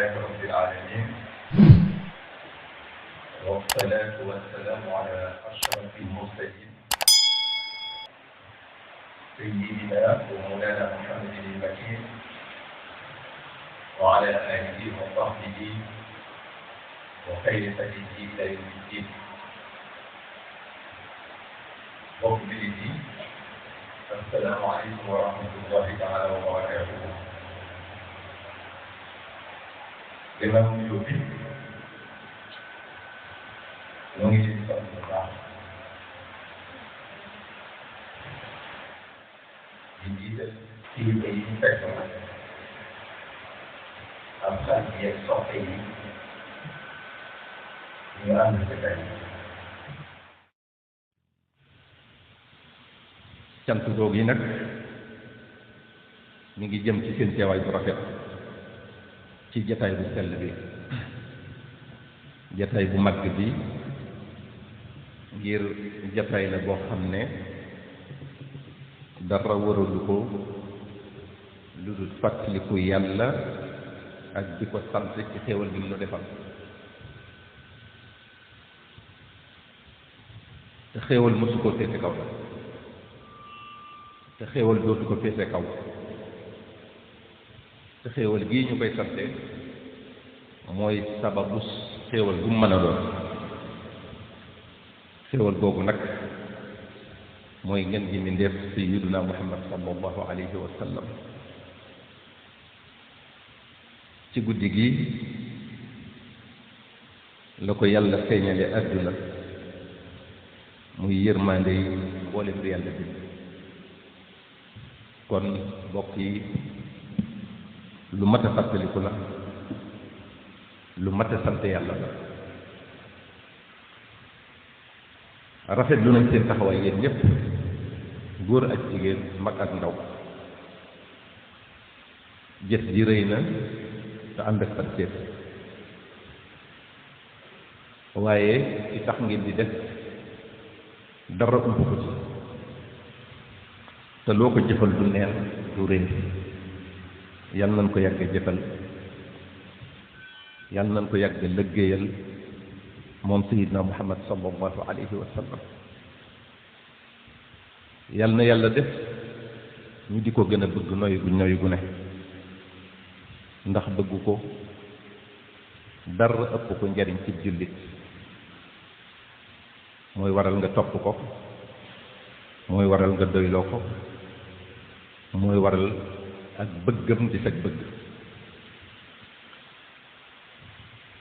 لله رب العالمين، والصلاة والسلام على أشرف المرسلين سيدنا ومولانا محمد المكين وعلى آله وصحبه وخير هديه إلى يوم الدين. السلام عليكم ورحمة الله تعالى وبركاته. Gannaaw nuyoo bi ñoo ngi leen di sant bu baax di jiital kilifa yi ñu fekk am xarit yi ak soppe yi ñu ànd ci tey. cant googu yi nag mi ngi jëm ci seen teewaay bu rafet ci jataay bu sell bi, jataay bu mag bi, ngir jataay la boo xam ne dara waralu ko lu dul fàttaliku yàlla ak di ko sant ci xéewal bi mu nu defal. te xéewal mësu ko féete kaw la, te xéewal dootu ko féete kaw. te xéewal gii ñu koy sante mooy sababu xéewal bu mu mën a doon. xéewal googu nag mooy ngeen gi mbindéef sayyiduna Muhammad sallallahu alayhi wa sallam. ci guddi gi la ko yàlla feeñale àdduna muy yërmande yi mboolem lu yàlla bind. kon mbokk yi lu mat a fàttaliku la, lu mat a sant yàlla la. rafetlu nañ seen taxawaay yéen ñëpp, góor ak jigéen, mag ak ndaw. jëf ji rëy na te ànd ak pastéef, waaye ci tax ngeen di def dara ump ko ci, te loo ko jëfal du neex du rëy. yal nañ ko yàgg jëfal, yal nañ ko yàgg lëggéeyal moom sayyidna Muhammad sallallahu alayhi wa sallam. yal na yàlla def ñu di ko gën a bëgg noy gu ne, ndax bëggu ko dara ëpp ko njariñ ci jullit. mooy waral nga topp ko, mooy waral nga doyloo ko, mooy waral ak bëggam di sag bëgg.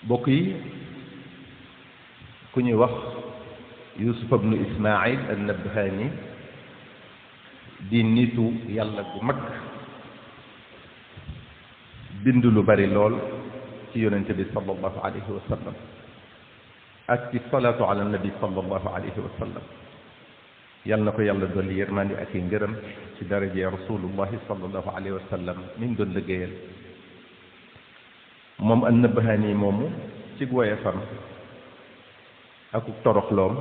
bokk yi, ku ñuy wax Yusuf ibnu Ismaïl an-Nabhani di nitu yàlla bu mag, bind lu bari lool ci yonente bi sallallahu alayhi wa sallam ak ci salaatu ala nabi sallallahu alayhi wa sallam. yàlla na ko yàlla dolli yërmandi ak i ngërëm ci daraje rasulullahi sallallahu alayhi wa sallam mi mu doon liggéeyal. moom an-Nabhani moomu ci woyefam ak toroxloom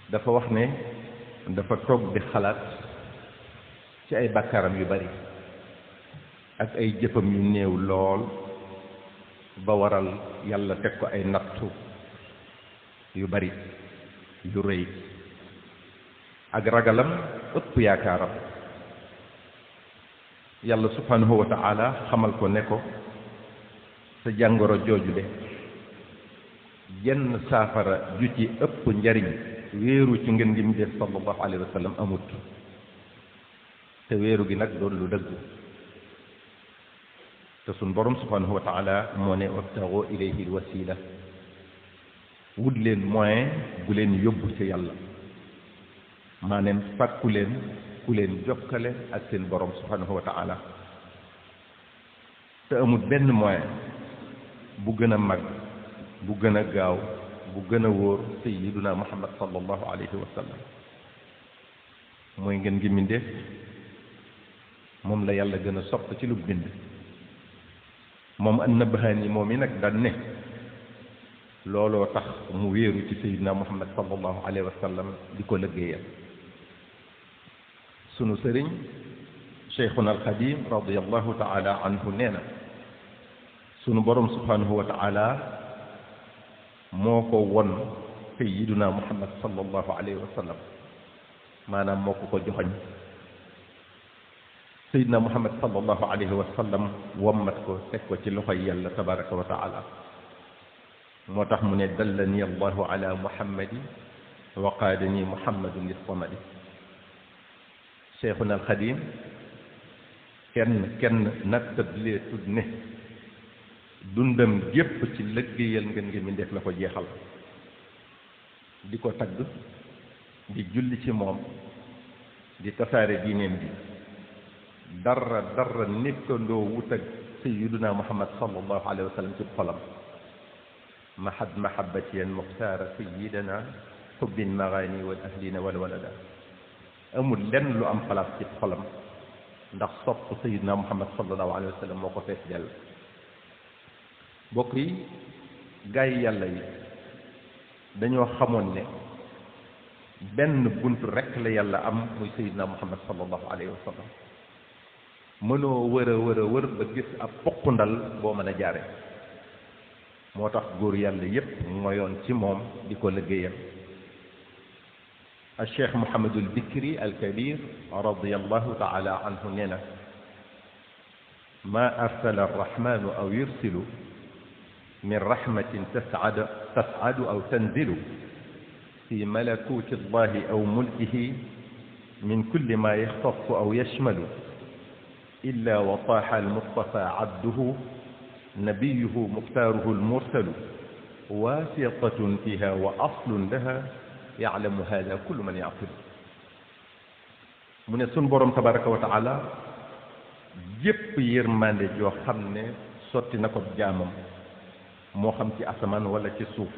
dafa wax ne dafa toog di xalaat ci ay bàkkaaram yu bari ak ay jëfam yu néew lool ba waral yàlla teg ko ay nattu yu bari yu rëy, ak ragalam ëpp yaakaaram. yàlla subhanahu wa ta'ala xamal ko ne ko sa jàngoro jooju de jenn saafara ju ci ëpp njariñ wéeru ci ngeen ngi mu def sallallahu alayhi wa sallam amut. te wéeru gi nag doon lu dëgg. te suñ borom subhanahu wa ta'ala moo ne wabtagu ilayhi alwasila, wut leen moyen bu leen yóbbu ci yàlla, maanaam fàkku leen ku leen jokkale ak seen borom subhanahu wa ta'ala. te amul benn moyen bu gën a mag, bu gën a gaaw, bu gën a wóor sayyiduna Muhammad sallallahu alayhi wa sallam. mooy ngeen gi mbindéef, moom la yàlla gën a sopp ci lu bind. moom an-Nabhani moom yi nag daan ne looloo tax mu wéeru ci sayyidina Muhammad sallallahu alayhi wa sallam di ko liggéeyal. sunu sëriñ Cheikhuna al-Xadim radiyallahu ta'ala anhu nee na sunu borom subhanahu wa ta'ala moo ko won sayyiduna muhammad sallallahu alayhi wa sallam maanaam moo ko joxoñ sayyiduna muhammad sallallahu alayhi wa sallam wommat ko teg ko ci loxoy yàlla tabaraka wa ta'ala moo tax mu ne dallani allahu ala muhammadi wa qaadani muhammadun lissamadi cheikhuna alxadim kenn nattablee tudd ne dundam gépp ci lëggéeyal ngeen ngi mi def la ko jeexal di ko tagg di julli ci moom di tasaare diineem bi dara nekkandoo wut ak sayyiduna muhammad sallallahu alayhi wa sallam ci xolam mahabbati al muxtaara sayyidina xubbin magaani wal ahlina wal walada amul lenn lu am place ci xolam ndax sopp sayyidina muhammad sallallahu alayhi wa sallam moo ko fees dell bokk yi gaay yàlla yi dañoo xamoon ne benn bunt rekk la yàlla am muy sayyidina muhammad sallallahu alayhi wa sallam mënoo wër ba gis ab poqundal boo mën a jaare moo tax góor yàlla yépp moyoon ci moom di ko liggéeyal الشيخ محمد البكري الكبير رضي الله تعالى عنه نينا ما أرسل الرحمن أو يرسل من رحمة تسعد أو تنزل في ملكوت الله أو ملكه من كل ما يختص أو يشمل إلا وطاح المصطفى عبده نبيه مختاره المرسل واسطة فيها وأصل لها يعلم هذا كل من يعقل من سن بروم تبارك وتعالى جيب يرماندي جو خامني سوتي نكو جامم moo xam ci asamaan wala ci suuf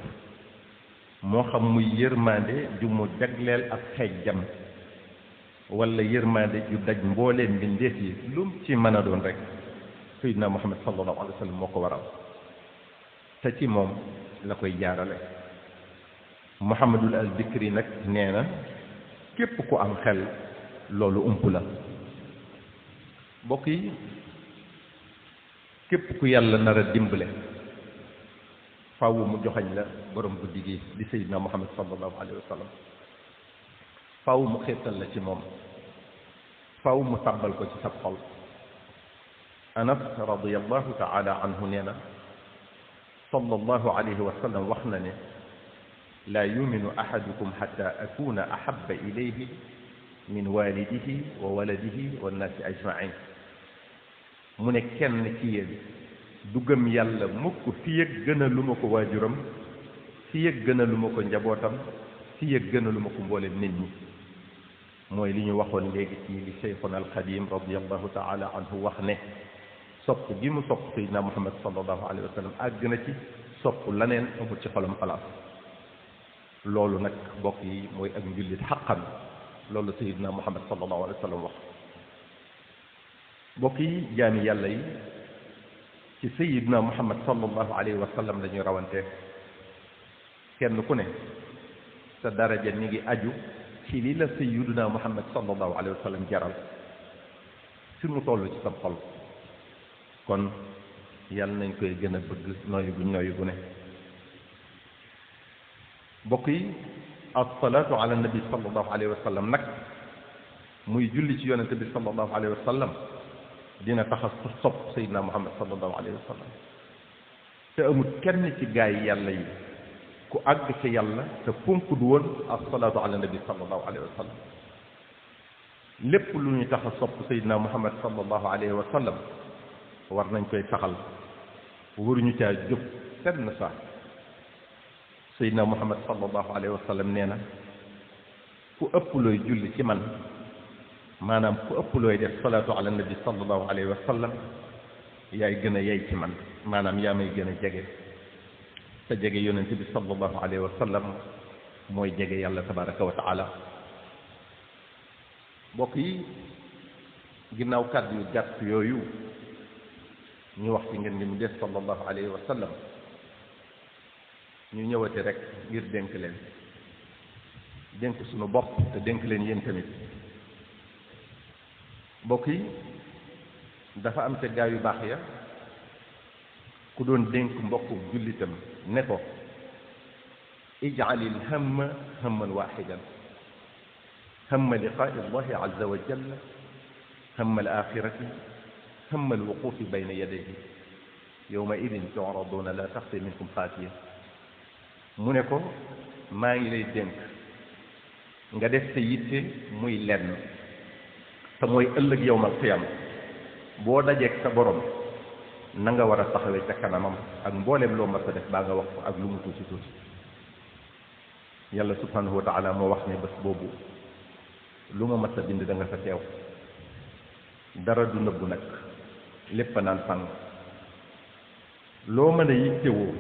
moo xam muy yërmande ju mu jagleel ak xejjam wala yërmande ju daj mbooleem mbindeef yi lum ci mën a doon rek sayyidina muhammad sallallahu alayhi wa sallam moo ko waral te ci moom la koy jaarale muhammadul al bikri nag nee na képp ku am xel loolu ump la mbokk yi képp ku yàlla nar a dimbale faaw mu joxañ la borom guddi gi di sayyidina muhammad sallallahu alayhi wa sallam faaw mu xeetal la ci moom faaw mu tàbbal ko ci sab xol anas radiyallahu taala anhu nee na sallallahu alayhi wa sallam wax na ne laa yuminu ahadukum xatta akuna ahaba ilayhi min walidihi wa waladihi wa nnaasi ajmain mu ne kenn ci yéen du gëm yàlla mukk fi yëg gën a lu ma ko waajuram fi yëg gën a lu ma ko njabootam fi yëg gën a lu ma ko mboolem nit ñi mooy li ñu waxoon léegi ci li cheikhuna alxadim radiallahu taala anhu wax ne sopp gi mu sopp sayyidina muhammad sallallahu alayhi wa sallam àgg na ci sopp laneen amul ci xolam place loolu nag mbokk yi mooy ak njullit xaqan loolu sayyidina muhammad sallallahu alayhi wa sallam wax mbokk yi jaami yàlla yi ci sayyidina muhammad sallallahu alayhi wa sallam la ñuy rawante kenn ku ne sa daraja mi ngi aju ci li la sayyidina muhammad sallallahu alayhi wa sallam jaral fi mu toll ci sa xol kon yàlla nañ koy gën a bëgg nooyu gu ne mbokk yi as-salaatu ala nabi sallallahu alayhi wa sallam nag muy julli ci yonente bi sallallahu alayhi wa sallam dina tax a sopp sayyidina muhammad sallallahu alayhi wa sallam te amul kenn ci gaay yàlla yi ku àgg ci yàlla te fonk du woon as-salaatu ala nabi sallallahu alayhi wa sallam lépp lu ñuy tax a sopp sayyidina muhammad sallallahu alayhi wa sallam war nañ koy saxal waruñu caa jóg fenn sax sayyidina muhammad sallallahu alayhi wa sallam nee na ku ëpp looy julli ci man maanaam ku ëpp looy def salaatu ala nabi sallallahu alayhi wa sallam yaay gën a yey ci man maanaam yaa may gën a jege te jege yonente bi sallallahu alayhi wa sallam mooy jege yàlla tabaraka wa taala mbokk yi ginnaaw kàddu yu gàtt yooyu ñu wax ci ngeen ngi mu des sallallahu alayhi wa sallam ñu ñëwati rek ngir dénk leen dénk suñu bopp te dénk leen yéen tamit mbokk yi dafa am te gaa yu baax ya ku ku doon dénk mbokku jullitam ne ko ij'alil hamma hamman wahidan hamma liqaa'i allahi azza wa jalla hamma al-aaxirati hamma al-wuquufi bayna yadayhi yawma idin tu'raduuna laa taxfaa minkum xaafiya mu ne ko maa ngi lay dénk nga def sa yitte muy lenn te mooy ëllëg yawmal qiyaama boo dajeek sa borom na nga war a taxawee ca kanamam ak mbooleem loo mas a def baa nga wax ko ak lu mu tuuti tuuti yàlla subhanahu wa taala moo wax ne bés boobu lu ma mas a bind da nga fa teew dara du nëbbu nag lépp a naan fang loo mën a yittewoo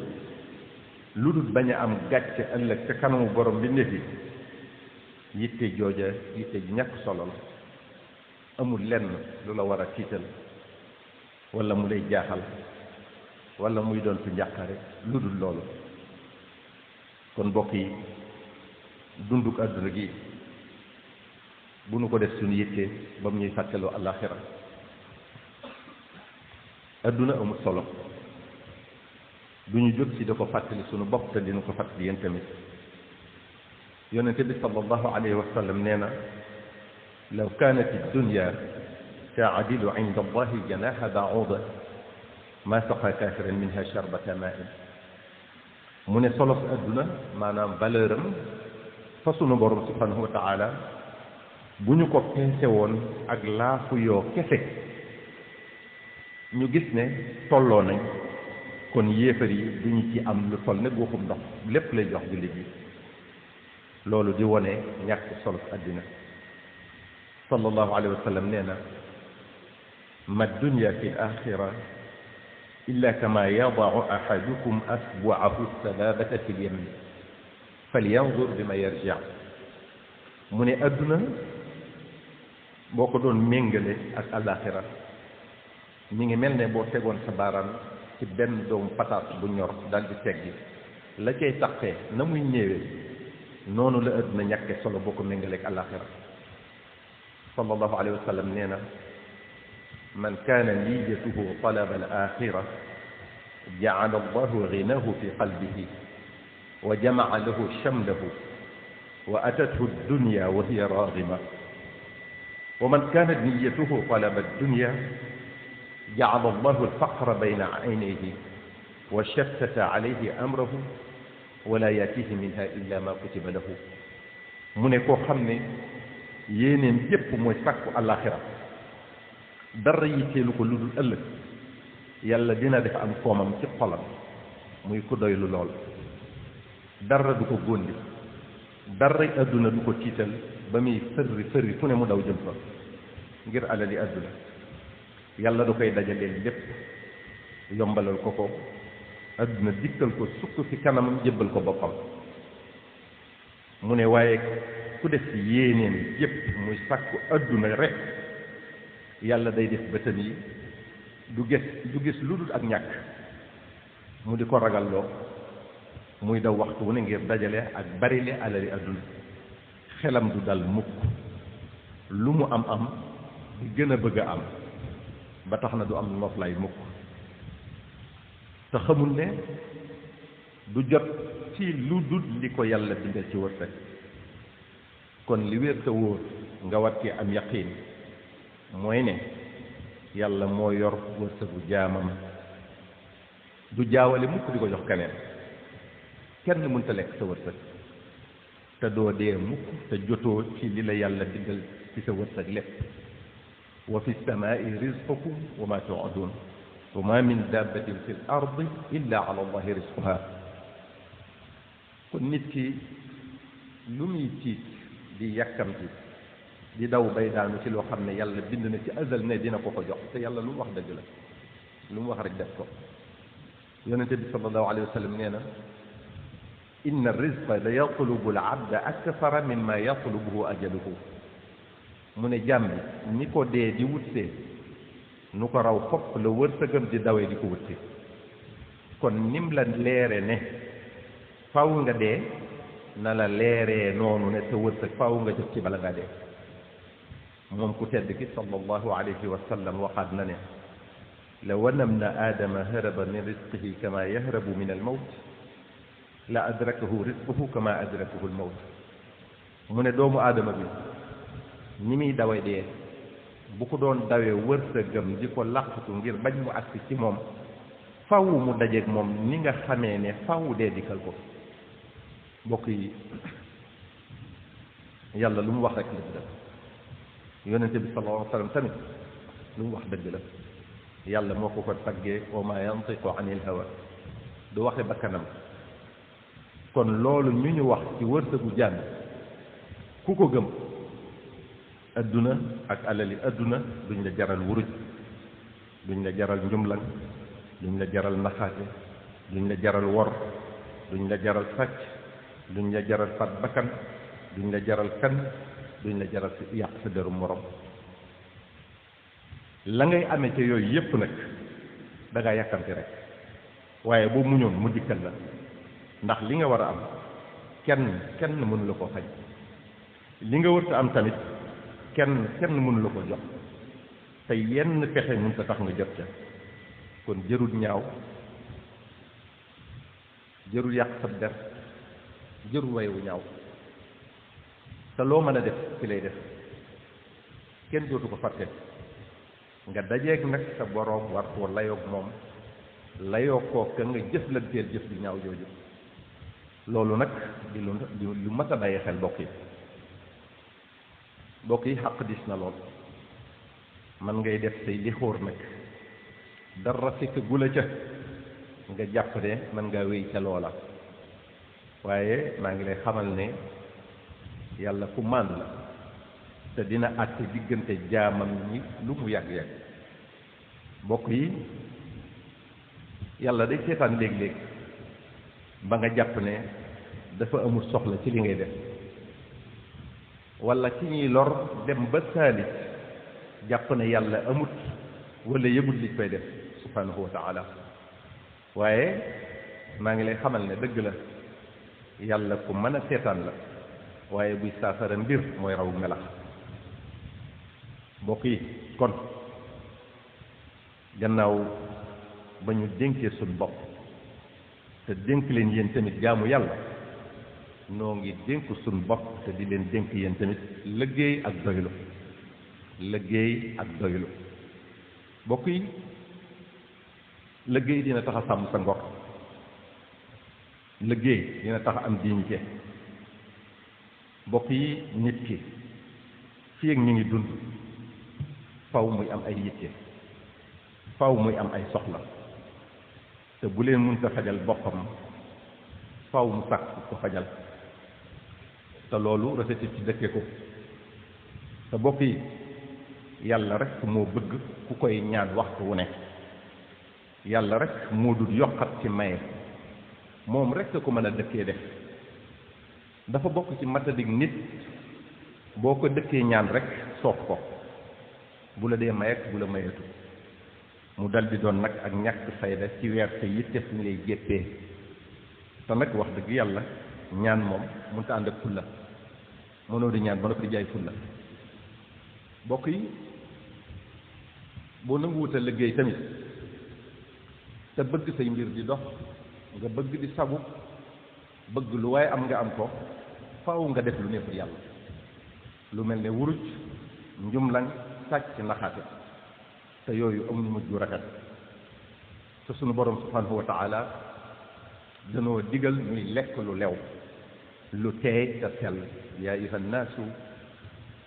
lu dul bañ a am gàcce ëllëg ca kanamu borom bi nekk yitte jooja yitte ji ñàkk solo la amul lenn lu la war a tiital wala mu lay jaaxal wala muy doon fi njàqare lu dul loolu kon mbokk yi dunduk àdduna gi bu nu ko def suñu yitte ba mu ñuy fàttaloo àllaaxira àdduna amul solo du ñu jóg ci da ko fàttali suñu bopp te dina ko fàttali yéen tamit yonente bi sallallahu alayhi wa sallam nee na law kaanat ad-dunya taadilu inda allahi janaha ba'uda ma saqa kaafiran minha sharbata maa'in mu ne solo si àdduna maanaam valeur am fa sunu borom subhanahu wa taala bu ñu ko peese woon ak laafu yoo kese ñu gis ne tolloo nañ kon yéefar yi duñu ci am lu toll ne guuxum ndox lépp lay jox jullit yi loolu di wone ñàkk solo si àddina sallallahu alayhi wa sallam nee na ma dunya fi l-axira illa kama yada'u ahadukum asbu'ahu sababata fi l-yamin falyanzur bima yarji' mu ne adduna boo ko doon méngale ak àllaaxira mi ngi mel ne boo tegoon sa baaraam ci benn doomu pataat bu ñor dal di teggi la cay taqee na muy ñëwee noonu la adduna ñàkke solo boo ko méngale ak àllaaxira sallallahu alayhi wa sallam nee na man kaana niyatuhu talaba al-aaxira ja'ala allahu ghinahu fi qalbihi wa jama'a lahu shamlahu wa atathu ad-dunya wa hiya raghima wa man kaanat niyyatuhu talaba ad-dunya ja'ala allahu al-faqra bayna 'aynayhi wa shattata 'alayhi amrahu wa la ya'tihi minha illa ma kutiba lahu mu ne koo xam ne yéeneem yépp mooy sàkku àllaaxira dara yitteelu ko lu dul ëllëg yàlla dina def am koomam ci xolam muy ku doylu lool dara du ko góndi dara àdduna du ko tiital ba muy fërri fu ne mu daw jëm fa ngir alali àdduna yàlla du koy dajaleel lépp yombalal ko ko àdduna dikkal ko sukk fi kanamam jébbal ko boppam mu ne waaye ku def ci yéeneem yépp muy sàkku àdduna rek yàlla day def bëtam yi du gis lu dul ak ñàkk mu di ko ragalloo muy daw waxtu wu ne ngir dajale ak barile alali àdduna xelam du dal mukk lu mu am di gën a bëgg a am ba tax na du am noflaay mukk te xamul ne du jot ci lu dul li ko yàlla bindal ci wërsëg kon li wér te wóor nga war ci am yaqiin mooy ne yàlla moo yor wërsëgu jaamam du jaawale mukk di ko jox keneen kenn mënta lekk sa wërsëg te doo dee mukk te jotoo ci li la yàlla bindal ci sa wërsëg lépp wa fi samaai rizqukum wa ma tu'adun wa ma min dabbatin fi l ardi illa ala allahi rizquha kon nit ki lu muy tiit di yàkkamti di daw bay daanu ci loo xam ne yàlla bind na ci azal ne dina ko ko jox te yàlla lu mu wax dëgg la lu mu wax rek def ko yonente bi sallallahu alayhi wa sallam nee na inna ar-rizqa la yatlubu al-abda akthara mimma yatlubuhu ajaluhu mu ne jàmm bi ni ko dee di wutsee nu ko raw fopp la wërsëgam di dawee di ko wutsi kon nim la leere ne faw nga dee na la leeree noonu ne sa wërsëg faw nga jot ci bala ngaa dee moom ku tedd ki sallallahu alayhi wa sallam waxaat na ne law anna ibna aadama haraba min rizqihi kama yahrabu min almawt la adrakahu rizquhu kama adrakahu almawt mu ne doomu aadama bi ni muy dawe dee bu ko doon dawee wërsëgam di ko làqatu ngir bañ mu agsi ci moom faw mu dajeeg moom ni nga xamee ne faw dee dikkal ko mbokk yi yàlla lu mu wax rek dëgg la yonente bi sallallahu alayhi wa sallam tamit lu mu wax dëgg la yàlla moo ko taggee wa ma yantiqu anil hawa du waxe bakkanam kon loolu ñu wax ci wërsëgu jàmm ku ko gëm adduna ak alali adduna duñ la jaral wuruj duñ la jaral njumlan duñ la jaral naxaate duñ la jaral wor duñ la jaral sàcc duñ la jaral fat bakkan duñ la jaral fen duñ la jaral si yàq sa deru morom la ngay amee ca yooyu yépp nag da ngaa yàkkamti rek waaye boo muñoon mu dikkal la ndax li nga war a am kenn mënu la koo xañ li nga wërta am tamit kenn mënu la ko jox te yenn pexe mun sa tax nga jot ca kon jërul ñaaw jërul yàq sa der jërul wayewu ñaaw te loo mën a def ci lay def kenn dootu ko fàtte nga dajeeg nag sa boroom war koo layoog moom layoo koo ka nga jëflanteel jëf di ñaaw jooju loolu nag di lu mat a bàyyi xel mbokk yi xaq dis na lool man ngay def say li xóor nag dara fekk gula ca nga jàpp ne man ngaa wéy ca loola waaye maa ngi lay xamal ne yàlla ku màndu la te dina àtte diggante jaamam ñi lu mu yàgg-yàgg mbokk yi yàlla day seetaan léeg-léeg ba nga jàpp ne dafa amul soxla ci li ngay def wala ci ñuy lor dem ba saalit jàpp ne yàlla amut wala yëgut li koy def subhanahu wa taala waaye maa ngi lay xamal ne dëgg la yàlla ku mën a seetaan la waaye buy saafara mbir mooy raw melax mbokk yi kon gannaaw ba ñu dénkee suñ bopp te dénk leen yéen tamit jaamu yàlla noo ngi dénk suñ bopp te di leen dénk yéen tamit liggéey ak doylu mbokk yi liggéey dina tax a sàmm sa ngor liggéey dina tax a am dignité mbokk yi nit ki fii ak ñu ngi dund faw muy am ay yitte faw muy am ay soxla te bu leen mënta fajal boppam faw mu sàkk ko fajal te loolu rafetit ci dëkke ko te mbokk yi yàlla rek moo bëgg ku koy ñaan waxtu wu ne yàlla rek moo dul yokkat ci maye moom rek ko mën a dëkkee def dafa bokk ci matadik nit boo ko dëkkee ñaan rek soof ko bu la dee mayet bu la mayetu mu dal di doon nag ak ñàkk fayda ci weer te yitte fu ñu lay jéppee te nag wax dëgg yàlla ñaan moom mënta ànd ak fulla mënoo di ñaan ba noppi di jaay fulla bokk yi boo nanguwuta liggéey tamit te bëgg say mbir di dox nga bëgg di sabu bëgg lu waaye am nga am ko faaw nga def lu neexul yàlla lu mel ne wuruj njumlaŋ sàcc naxaate te yooyu amuñu mujj gu rafet te sunu borom subhanahu wa taala danoo digal ñuy lekk lu lew lu teey te sell yaa ayuha nnaasu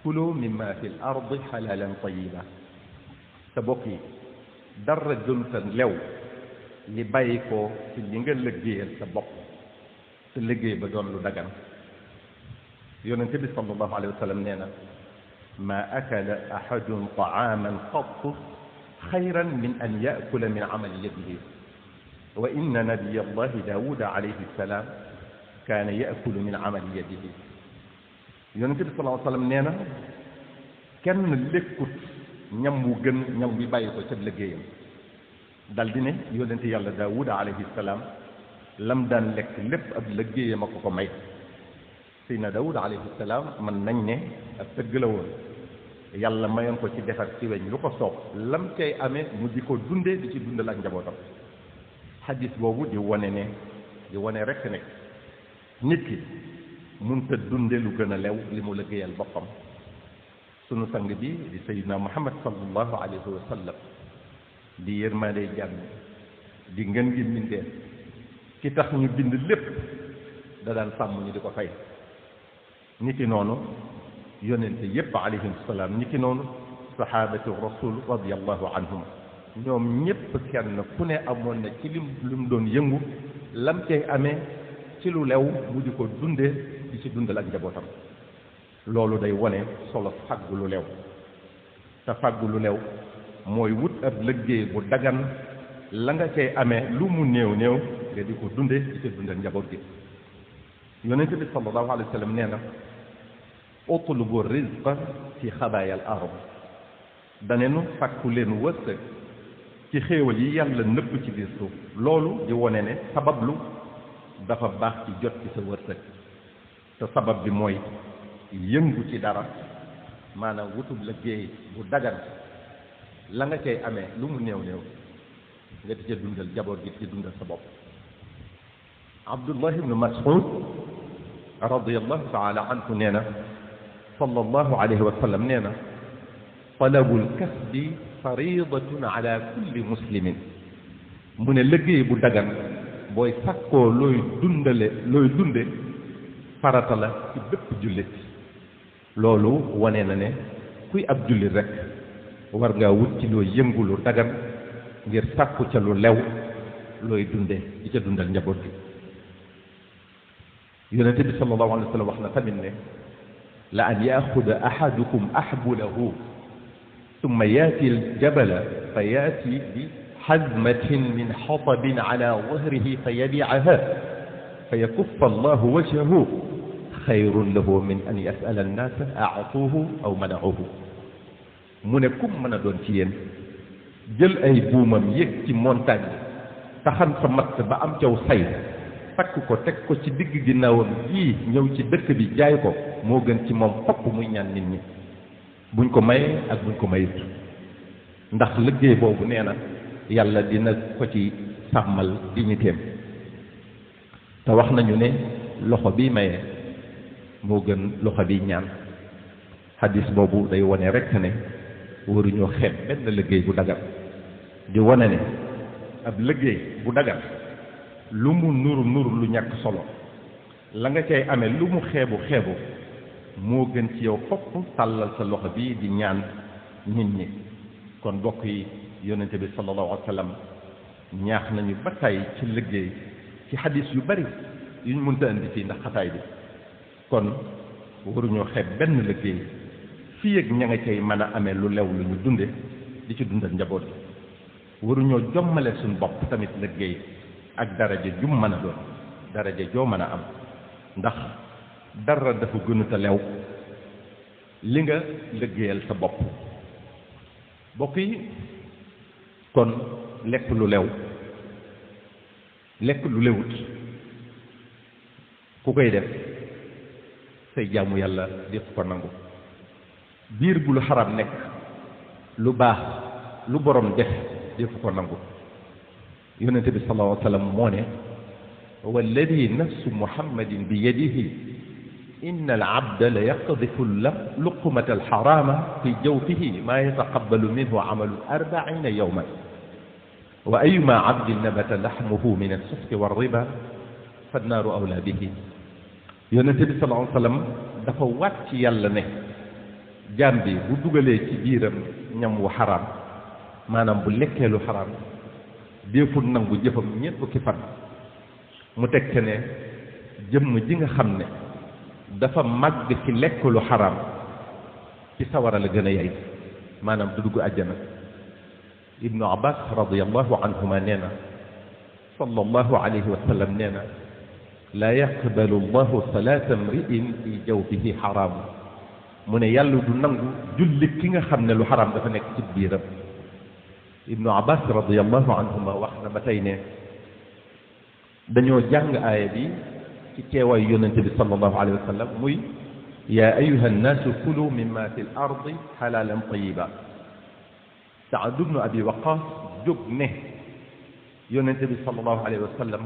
kulu mimma fi l ardi xalaalan tayiba te bokk yi dara gënuta lew li bàyyi ko ci li nga liggéeyal sa bopp te liggéey ba doon lu dagan yonente bi sallallahu alayhi wa sallam nee na ma akala ahadun taaman qattu xayran min an yakula min amali yadihi wa inna nabiya allahi daawuda alayhi salaam kaana yakulu min amali yadihi yonente bi sallallahu alayhi wa sallam nee na kenn lekkut ñam wu gën ñam wi bàyyi ko ca liggéeyam dal di ne yonente yàlla daawuda alayhi salaam lam daan lekk lépp ab liggéeyam a ko ko may Seydina Daawuda alayhi salaam mën nañ ne ab tëgg la woon yàlla mayoon ko ci defar ci weñ lu ko soob lam cay amee mu di ko dunde di ci dundal ak njabootam xadis boobu di wane rekk ne nit ki munta dunde lu gën a lew li mu liggéeyal boppam sunu sang bi di sayyidina muhammad sallallahu alayhi wa sallam di yërmaande jàmm di ngën gi mbindeef ki tax ñu bind lépp da daan sàmm ñu di ko fay niki noonu yonente yépp alayhim salaam niki noonu sahabatu rasul radiyallahu anhum ñoom ñépp kenn ku ne amoon na ci lim doon yëngu lam cay amee ci lu lew mu di ko dunde di ci dundal ak njabootam loolu day wone solo fàggu lu lew te fàggu lu lew mooy wut ab liggéey bu dagan la nga cay amee lu mu néew néew nga di ko dunde di ci dundal njaboot gi yonente bi sallallahu alayhi wa sallam nee na utlubu rizqa fi xabaaya al ard danenu fàkku leen wërsëg ci xéewal yi yàlla nëpp ci biir suuf loolu di wone ne sabablu dafa baax ci jot ci sa wërsëg te sabab bi mooy yëngu ci dara maanaam wutub liggéey bu dagan la nga cay amee lu mu néew néew nga di ca dundal jaboot gi ci dundal sa bopp Abdullah ibn Mas'ud radiyallahu taala anhu nee na sallallahu alayhi wa sallam nee na talabul kasbi faridatun ala kulli muslimin mu ne liggéey bu dagan booy sakkoo looy dunde farata la ci bépp jullit loolu wane na ne kuy ab jullit rek war ngaa wut ci looy yëngu lu dagan ngir sàkku ca lu lew looy dunde di ca dundal njaboot gi yonente bi sallallahu alayhi wa sallam wax na tamit ne la an yaxuda ahadukum ahbulahu summa yaati aljabala fa yaati bi xazmatin min xatabin ala dahrihi fa yabicaha fa yakuffa allahu wajhahu xayrun lahu min an yasala annaasa aatuuhu aw manacuhu mu ne kum mën a doon ci yéen jël ay buumam yéeg ci montagne taxan sa matt ba am caw say takk ko teg ko ci digg ginnaawam yii ñëw ci dëkk bi jaay ko moo gën ci moom fopp muy ñaan nit ñi buñ ko mayee ak buñ ko mayut ndax liggéey boobu nee na yàlla dina ko ci sàmmal dignitéem te wax nañu ne loxo bi mayee moo gën loxo bi ñaan xadis boobu day wone rekk ne waruñoo xeeb benn liggéey bu dagal di wone ne ab liggéey bu dagal lu mu nuru lu ñàkk solo la nga cay amee lu mu xeebu moo gën ci yow fopp tàllal sa loxo bi di ñaan nit ñi kon bokk yi yonente bi sallallahu alayhi wa sallam ñaax nañu ba tey ci liggéey ci xadis yu bari yuñ mënta indi fii ndax xataay bi kon waruñoo xeeb benn liggéey fii ak ña nga cay mën a amee lu lew lu ñu dunde di ci dundal njaboot bi waruñoo jommale suñ bopp tamit liggéey ak daraja jum mën a doon daraja joo mën a am ndax dara dafa gënuta lew li nga liggéeyal sa bopp bokk yi kon lekk lu lew lekk lu lewut ku koy def say jaamu yàlla def ko nangu biir bu lu xaram nekk lu baax lu borom def def ko nangu yonente bi sallallahu alayhi wa sallam moo ne walladi nafsu muhammadin bi yadihi inna al abda la yaqdifu luqmata alxarama fi jawfihi ma yataqabbalu minhu amalu 40 yawman wa ayuma abdin nabata laxmuhu min alsufti walriba fannaaru awla bihi yonente bi sallallahu alayhi wa sallam dafa wàcc yàlla ne jaam bi bu dugalee ci biiram ñam wu xaraam maanaam bu lekkee lu xaraam déeful nangu jëfam ñeent fukki fan mu teg ca ne jëmm ji nga xam ne dafa màgg ci lekk lu xaraam ci sawara la gën a yey maanaam du dugg àjjana ibnu abbas radiallahu anhuma nee na sallallahu alayhi wa sallam nee na laa yaqbalu allahu salaata mri'in fi jawfihi xaraamu mu ne yàlla du nangu julli ki nga xam ne lu xaraam dafa nekk ci biiram ibnu abbas radiallahu anhuma wax na ba tey ne dañoo jàng aaya bi ci teewaay yonente bi sallallahu alayhi wa sallam muy yaa ayuha nnaasu kulu mimma fi l ardi xalaalan tayiba. Saad ibnu Abi Waqaas jóg ne yonente bi sallallahu alayhi wa sallam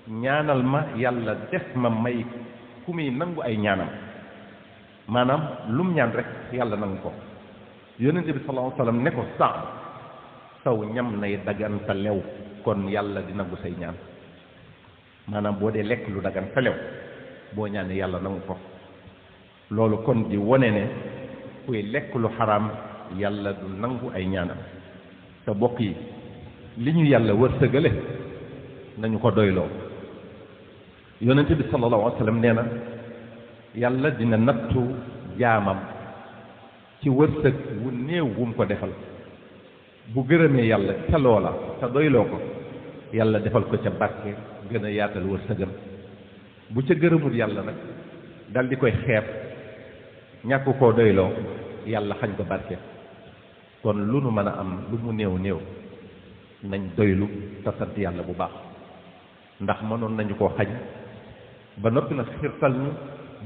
ñaanal ma yàlla def ma may ku muy nangu ay ñaanam, maanaam lum ñaan rek yàlla nangu ko. yonente bi sallallahu alayhi wa sallam ne ko Saad, saw ñam nay dagan sa lew, kon yàlla di nangu say ñaan. maanaam boo dee lekk lu dagan sa lew boo ñaanee yàlla nangu ko. loolu kon di wone ne kuy lekk lu xaraam yàlla du nangu ay ñaanam. te bokk yi li ñu yàlla wërsëgale nañu ko doyloo. yonente bi sallallahu alayhi wa sallam nee na yàlla dina nattu jaamam ci wërsëg wu néew wu mu ko defal, bu gërëmee yàlla ca loola te doyloo ko yàlla defal ko ca barke gën a yaatal wërsëgam. bu ca gërëmul yàlla nag dal di koy xeeb ñàkk koo doyloo yàlla xañ ko barke. kon lu nu mën a am lu mu néew néew nañ doylu te sant yàlla bu baax, ndax mënoon nañu koo xañ ba noppi nag xirtal ñu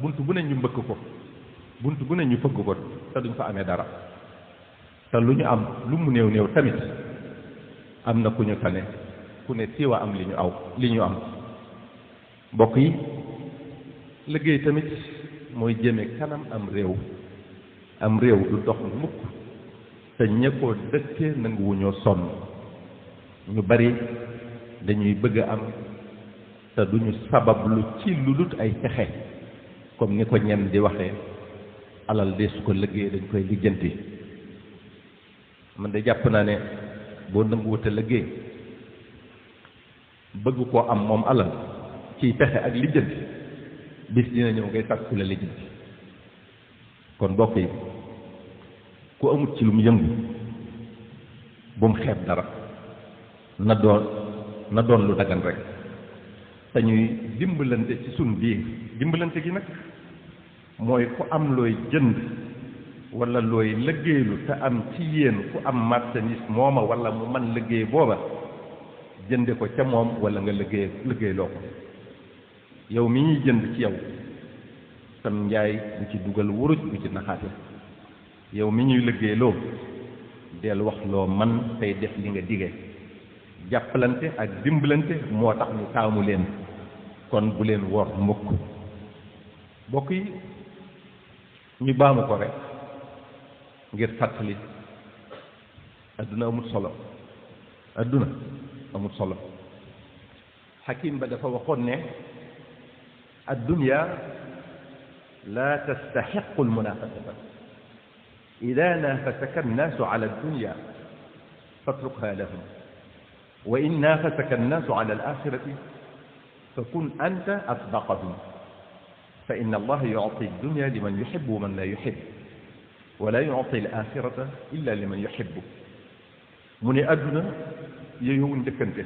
bunt bu ne ñu mbëkk ko, bunt bu ne ñu fëgg ko te duñ fa amee dara. te lu ñu am lu mu néew néew tamit am na ku ñu tane, ku ne siiwa am li ñu am. mbokk yi liggéey tamit mooy jëme kanam am réew du dox mukk te ña koo dëkke nanguwuñoo sonn. ñu bari dañuy bëgg a am te duñu sabab lu ci lu dut ay pexe, comme ni ko ñenn di waxee alal de su ko liggéey dañ koy lijjanti. man de jàpp naa ne boo nanguwut a liggéey bëgg koo am moom alal ciy pexe ak lijjanti, bis dina ñëw ngay sàkku la lijjanti. kon mbokk yi ku amut ci lu mu yëngu bu mu xeeb dara, na doon lu dagan rek te ñuy dimbalante ci sun biir. dimbalante gi nag mooy ku am looy jënd wala looy liggéeylu te am ci yéen ku am marchandise mooma wala mu man liggéey booba jënde ko ca moom wala nga liggéeyloo ko. yow mi ñuy jënd ci yow sam njaay bu ci dugal wuruj bu ci naxaate. yow mi ñuy liggéeyloo del wax loo man tey def li nga dige. jàppalante ak dimbalante moo tax ñu taamu leen, kon bu leen wor mukk. bokk yi ñu baamu ko rek ngir fàttali adduna amul solo. Hakim ba dafa waxoon ne addunya la tastaxiqu almunafasata ida nafasaka annaasu ala addunya fatrukha lahum wa in nafasaka annaasu ala alaxirati fakun anta asdaqahum fa inna allaha yuti addunya liman yuhibbu wa man la yuhib wa la yuti alaxirata illa liman yuhibbu. mu ne adduna yooyu njëkkante,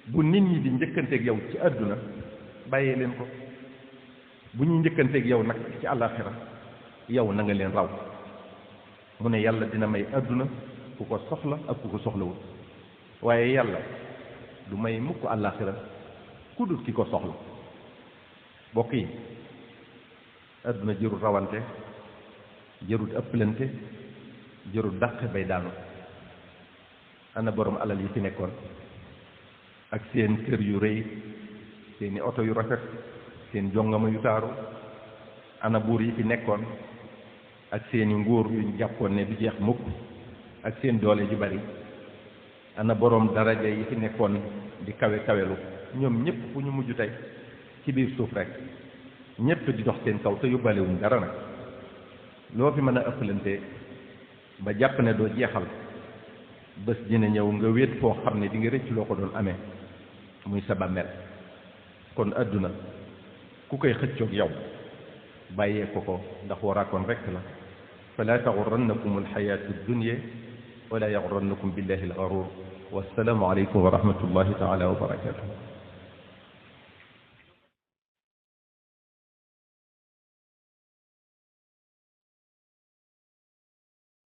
bu nit ñi di njëkkanteeg yow ci adduna bàyyee leen ko, bu ñuy njëkkanteeg yow nag ci àllaaxira yow na nga leen raw. mu ne yàlla dina may adduna ku ko soxla ak ku ko soxlawul, waaye yàlla du may mukk àllaaxira ku dul ki ko soxla. mbokk yi adduna jërul rawante, jërul ëpplante, jërul dàq bay daanu. ana borom alal yi fi nekkoon ak seen kër yu rëy, seeni oto yu rafet, seen jongama yu taaru. ana buur yi fi nekkoon ak seeni nguur yuñ jàppoon ne du jeex mukk ak seen doole ju bari. ana borom daraja yi fi nekkoon di kawelu, ñoom ñëpp fu ñu mujj tey ci biir suuf rek, ñëpp di dox seen kaw te yóbbalewuñ dara nag. loo fi mën a ëppalante ba jàpp ne doo jeexal, bés dina ñëw nga wéet foo xam ne di nga rëcc loo ko doon amee, muy sa bàmmeel. kon adduna ku koy xëccoog yow bàyyee ko ndax waraakoon rekk la. fala taxurrannakum alxayaatu dunya wala yaxurrannakum billahi alxaruur. wassalaamu aleykum wa rahmatullahi taala wa barakatuh.